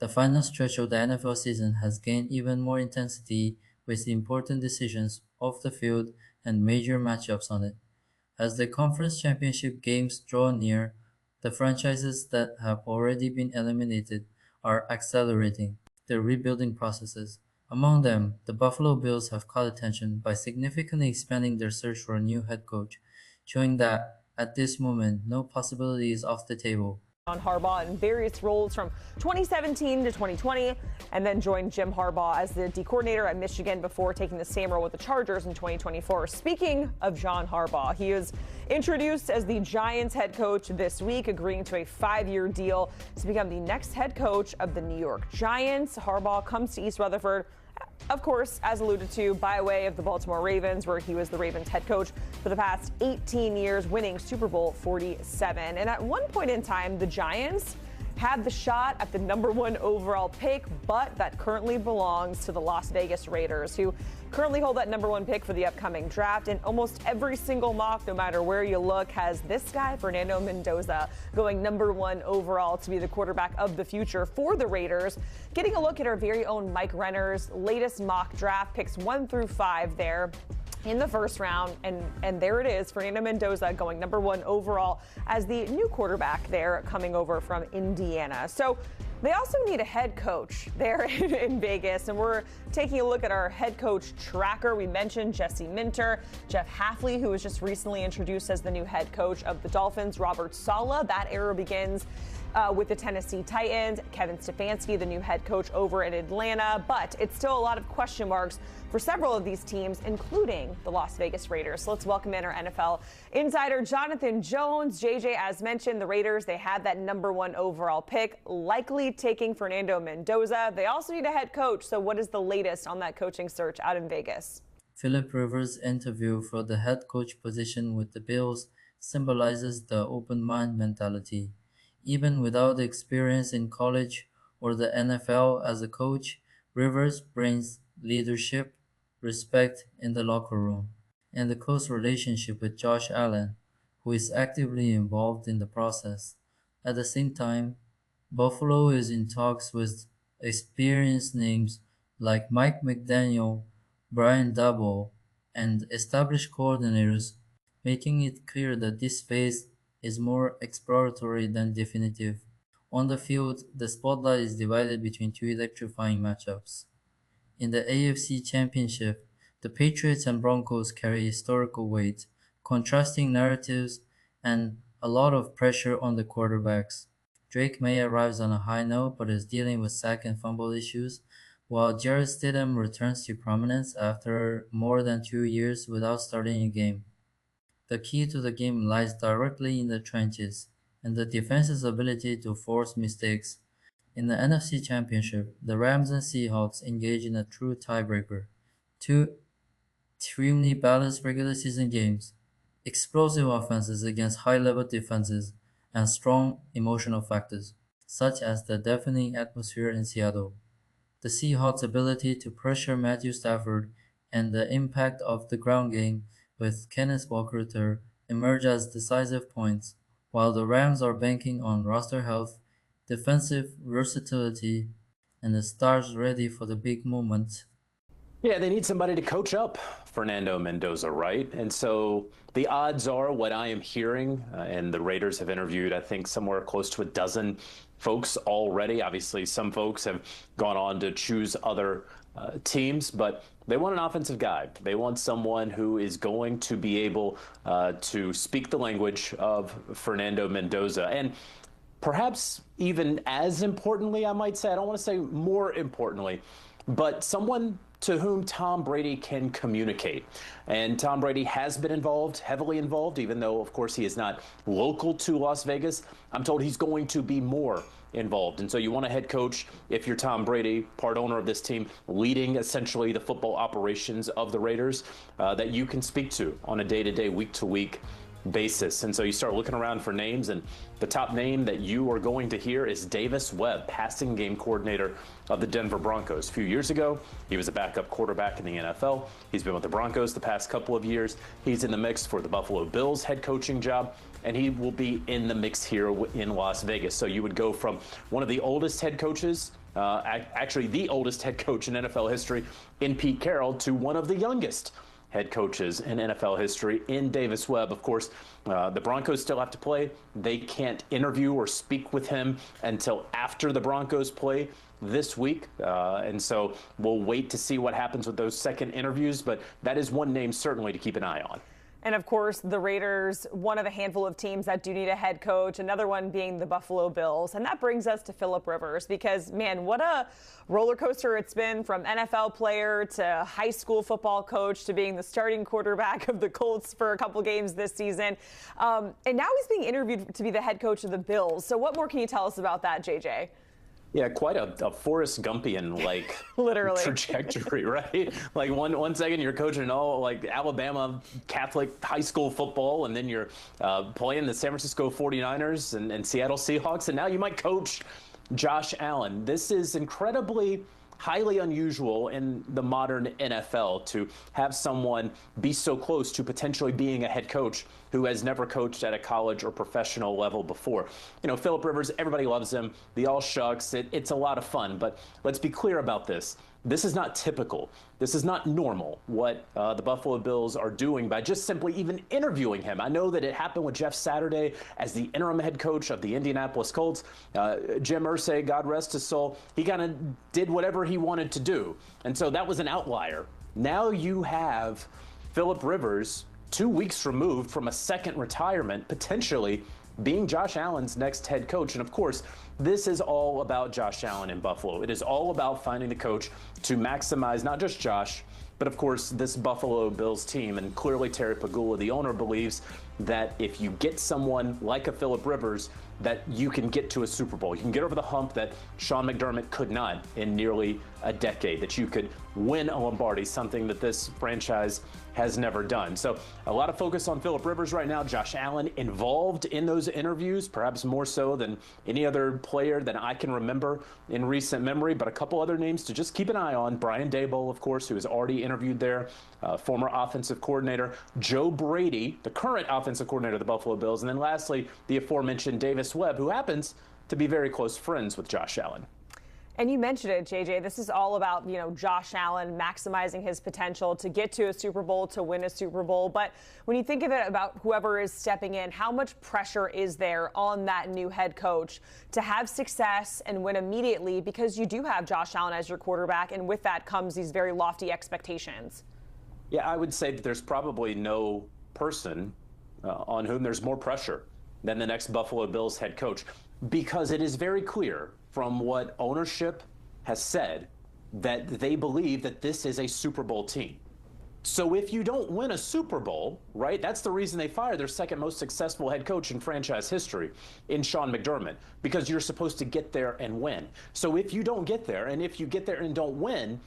The final stretch of the NFL season has gained even more intensity with the important decisions off the field and major matchups on it. As the conference championship games draw near, the franchises that have already been eliminated are accelerating their rebuilding processes. Among them, the Buffalo Bills have caught attention by significantly expanding their search for a new head coach, showing that at this moment no possibility is off the table. On Harbaugh in various roles from 2017 to 2020, and then joined Jim Harbaugh as the D coordinator at Michigan before taking the same role with the Chargers in 2024. Speaking of John Harbaugh, he is introduced as the Giants head coach this week, agreeing to a 5-year deal to become the next head coach of the New York Giants. Harbaugh comes to East Rutherford, of course, as alluded to, by way of the Baltimore Ravens, where he was the Ravens head coach for the past 18 years, winning Super Bowl 47. And at one point in time, the Giants had the shot at the #1 overall pick, but that currently belongs to the Las Vegas Raiders, who currently hold that #1 pick for the upcoming draft. And almost every single mock, no matter where you look, has this guy, Fernando Mendoza, going #1 overall to be the quarterback of the future for the Raiders. Getting a look at our very own Mike Renner's latest mock draft, picks 1 through 5 there in the first round, and there it is, Fernando Mendoza going #1 overall as the new quarterback there, coming over from Indiana. So they also need a head coach there in Vegas, and we're taking a look at our head coach tracker. We mentioned Jesse Minter, Jeff Hafley, who was just recently introduced as the new head coach of the Dolphins, Robert Saleh. That era begins with the Tennessee Titans, Kevin Stefanski, the new head coach over in Atlanta, but it's still a lot of question marks for several of these teams, including the Las Vegas Raiders. So let's welcome in our NFL insider, Jonathan Jones. JJ, as mentioned, the Raiders, they had that #1 overall pick, likely taking Fernando Mendoza. They also need a head coach. So what is the latest on that coaching search out in Vegas? Philip Rivers' interview for the head coach position with the Bills symbolizes the open mind mentality. Even without experience in college or the NFL as a coach, Rivers brings leadership, respect in the locker room, and a close relationship with Josh Allen, who is actively involved in the process. At the same time, Buffalo is in talks with experienced names like Mike McDaniel, Brian Daboll, and established coordinators, making it clear that this phase is more exploratory than definitive. On the field, the spotlight is divided between two electrifying matchups. In the AFC Championship, the Patriots and Broncos carry historical weight, contrasting narratives, and a lot of pressure on the quarterbacks. Drake May arrives on a high note but is dealing with sack and fumble issues, while Jarrett Stidham returns to prominence after more than 2 years without starting a game. The key to the game lies directly in the trenches and the defense's ability to force mistakes. In the NFC Championship, the Rams and Seahawks engage in a true tiebreaker. Two extremely balanced regular season games, explosive offenses against high-level defenses, and strong emotional factors, such as the deafening atmosphere in Seattle. The Seahawks' ability to pressure Matthew Stafford and the impact of the ground game with Kenneth Walker III emerge as decisive points, while the Rams are banking on roster health, defensive versatility, and the stars ready for the big moment. Yeah, they need somebody to coach up Fernando Mendoza, right? And so the odds are, what I am hearing, and the Raiders have interviewed, I think, somewhere close to a dozen folks already. Obviously, some folks have gone on to choose other teams, but they want an offensive guy. They want someone who is going to be able to speak the language of Fernando Mendoza. And perhaps even as importantly, I might say, I don't want to say more importantly, but someone to whom Tom Brady can communicate. And Tom Brady has been involved, heavily involved, even though, of course, he is not local to Las Vegas. I'm told he's going to be more involved. And so you want a head coach, if you're Tom Brady, part owner of this team, leading essentially the football operations of the Raiders, that you can speak to on a day-to-day, week-to-week basis. And so you start looking around for names, and the top name that you are going to hear is Davis Webb, passing game coordinator of the Denver Broncos. A few years ago, he was a backup quarterback in the NFL. He's been with the Broncos the past couple of years. He's in the mix for the Buffalo Bills head coaching job, and he will be in the mix here in Las Vegas. So you would go from one of the oldest head coaches actually the oldest head coach in NFL history in Pete Carroll, to one of the youngest head coaches in NFL history in Davis Webb. Of course, the Broncos still have to play. They can't interview or speak with him until after the Broncos play this week. And so we'll wait to see what happens with those second interviews. But that is one name certainly to keep an eye on. And of course, the Raiders, one of a handful of teams that do need a head coach, another one being the Buffalo Bills. And that brings us to Phillip Rivers, because, man, what a roller coaster it's been, from NFL player to high school football coach to being the starting quarterback of the Colts for a couple games this season. And now he's being interviewed to be the head coach of the Bills. So what more can you tell us about that, JJ? Yeah, quite a Forrest Gumpian literally trajectory, right? Like one second you're coaching all like Alabama Catholic high school football, and then you're playing the San Francisco 49ers and Seattle Seahawks, and now you might coach Josh Allen. This is incredibly highly unusual in the modern NFL to have someone be so close to potentially being a head coach who has never coached at a college or professional level before. You know, Phillip Rivers, everybody loves him. The all shucks. It's a lot of fun. But let's be clear about this. This is not typical. This is not normal what the Buffalo Bills are doing by just simply even interviewing him. I know that it happened with Jeff Saturday as the interim head coach of the Indianapolis Colts. Jim Irsay, God rest his soul, he kind of did whatever he wanted to do. And so that was an outlier. Now you have Phillip Rivers 2 weeks removed from a second retirement, potentially being Josh Allen's next head coach. And of course, this is all about Josh Allen in Buffalo. It is all about finding the coach to maximize not just Josh, but of course this Buffalo Bills team. And clearly Terry Pagula, the owner, believes that if you get someone like a Phillip Rivers, that you can get to a Super Bowl. You can get over the hump that Sean McDermott could not in nearly a decade, that you could win a Lombardi, something that this franchise has never done. So a lot of focus on Phillip Rivers right now. Josh Allen involved in those interviews, perhaps more so than any other player that I can remember in recent memory, but a couple other names to just keep an eye on. Brian Daboll, of course, who has already interviewed there, former offensive coordinator. Joe Brady, the current offensive coordinator of the Buffalo Bills. And then lastly, the aforementioned Davis Webb, who happens to be very close friends with Josh Allen. And you mentioned it, JJ. This is all about, Josh Allen maximizing his potential to get to a Super Bowl, to win a Super Bowl. But when you think of it about whoever is stepping in, how much pressure is there on that new head coach to have success and win immediately? Because you do have Josh Allen as your quarterback, and with that comes these very lofty expectations. Yeah, I would say that there's probably no person on whom there's more pressure than the next Buffalo Bills head coach, because it is very clear from what ownership has said that they believe that this is a Super Bowl team. So if you don't win a Super Bowl, right, that's the reason they fired their second most successful head coach in franchise history in Sean McDermott, because you're supposed to get there and win. So if you don't get there, and if you get there and don't win,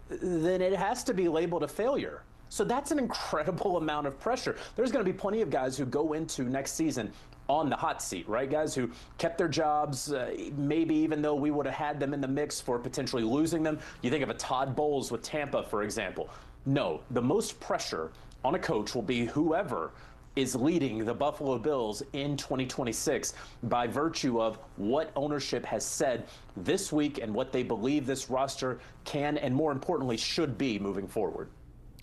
then it has to be labeled a failure. So that's an incredible amount of pressure. There's going to be plenty of guys who go into next season on the hot seat, right? Guys who kept their jobs, maybe even though we would have had them in the mix for potentially losing them. You think of a Todd Bowles with Tampa, for example. No, the most pressure on a coach will be whoever is leading the Buffalo Bills in 2026 by virtue of what ownership has said this week and what they believe this roster can and, more importantly, should be moving forward.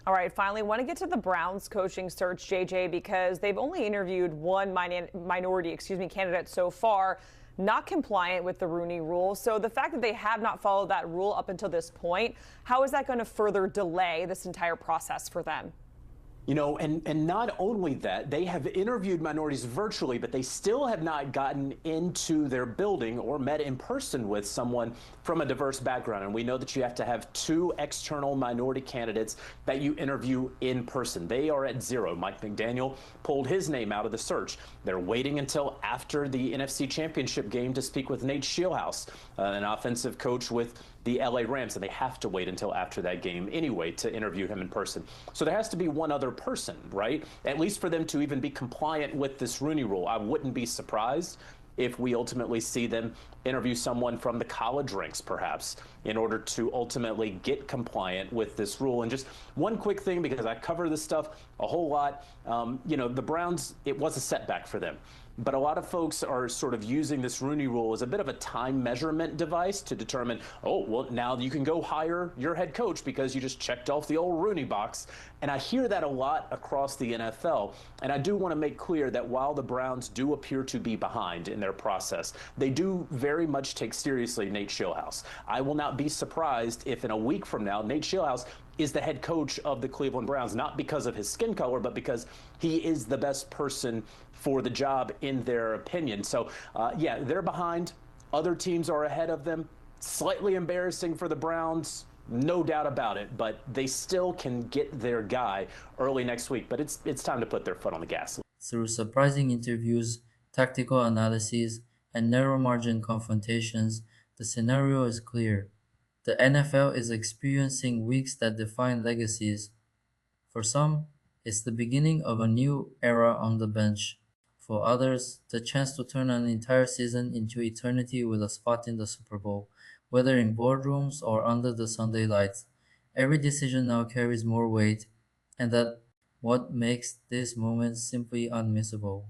All right, finally, want to get to the Browns coaching search, JJ, because they've only interviewed one minority candidate so far, not compliant with the Rooney Rule. So the fact that they have not followed that rule up until this point, how is that going to further delay this entire process for them? You know, and not only that, they have interviewed minorities virtually, but they still have not gotten into their building or met in person with someone from a diverse background. And we know that you have to have 2 external minority candidates that you interview in person. They are at 0. Mike McDaniel pulled his name out of the search. They're waiting until after the NFC Championship game to speak with Nate Scheelhaase, an offensive coach with the LA Rams, and they have to wait until after that game anyway to interview him in person. So there has to be one other person, right? At least for them to even be compliant with this Rooney Rule. I wouldn't be surprised if we ultimately see them interview someone from the college ranks, perhaps, in order to ultimately get compliant with this rule. And just one quick thing, because I cover this stuff a whole lot, the Browns, it was a setback for them. but a lot of folks are sort of using this Rooney Rule as a bit of a time measurement device to determine, oh, well, now you can go hire your head coach because you just checked off the old Rooney box. And I hear that a lot across the NFL. And I do want to make clear that while the Browns do appear to be behind in their process, they do very much take seriously Nate Schillhouse. I will not be surprised if in a week from now, Nate Schillhouse is the head coach of the Cleveland Browns, not because of his skin color, but because he is the best person for the job in their opinion. So, yeah, they're behind. Other teams are ahead of them. Slightly embarrassing for the Browns, no doubt about it, but they still can get their guy early next week. But it's time to put their foot on the gas. Through surprising interviews, tactical analyses, and narrow margin confrontations, the scenario is clear. The NFL is experiencing weeks that define legacies. For some, it's the beginning of a new era on the bench. For others, the chance to turn an entire season into eternity with a spot in the Super Bowl, whether in boardrooms or under the Sunday lights. Every decision now carries more weight, and that what makes this moment simply unmissable.